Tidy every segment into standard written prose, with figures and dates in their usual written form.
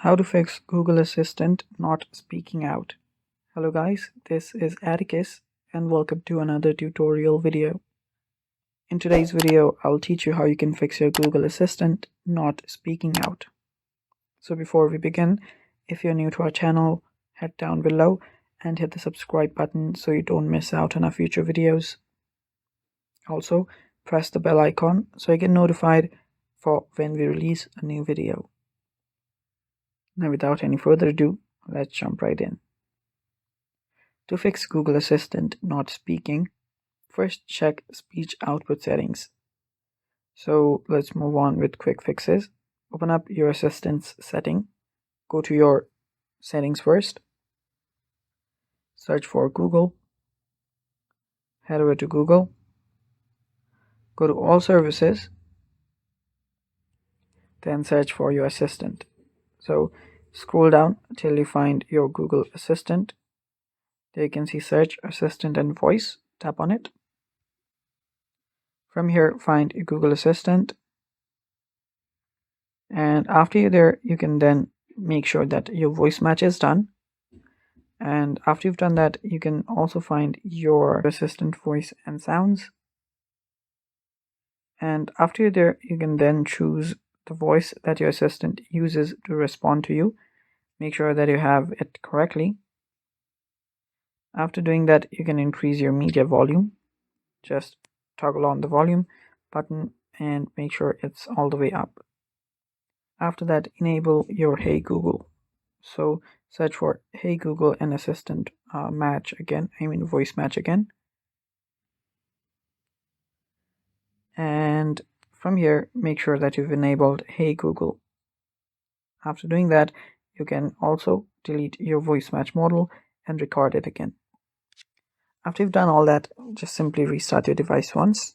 How to fix Google Assistant not speaking out. Hello guys, this is Atticus and welcome to another tutorial video. In today's video, I'll teach you how you can fix your Google Assistant not speaking out. So before we begin, if you're new to our channel, head down below and hit the subscribe button so you don't miss out on our future videos. Also, press the bell icon so you get notified for when we release a new video. Now without any further ado, let's jump right in. To fix Google Assistant not speaking, first check speech output settings. So let's move on with quick fixes. Open up your Assistant's setting. Go to your settings first. Search for Google. Head over to Google. Go to all services. Then search for your assistant. So scroll down till you find your Google Assistant. There you can see search, assistant and voice. Tap on it. From here, find your Google Assistant. And after you're there, you can then make sure that your voice match is done. And after you've done that, you can also find your assistant voice and sounds. And after you're there, you can then choose the voice that your assistant uses to respond to you. Make sure that you have it correctly. After doing that, you can increase your media volume. Just toggle on the volume button and make sure it's all the way up. After that, enable your Hey Google. So search for Hey Google and assistant voice match again. And from here, make sure that you've enabled Hey Google. After doing that, you can also delete your voice match model and record it again. After you've done all that, just simply restart your device once.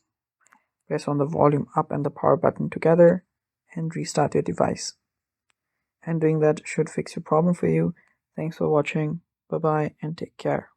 Press on the volume up and the power button together and restart your device. And doing that should fix your problem for you. Thanks for watching. Bye bye and take care.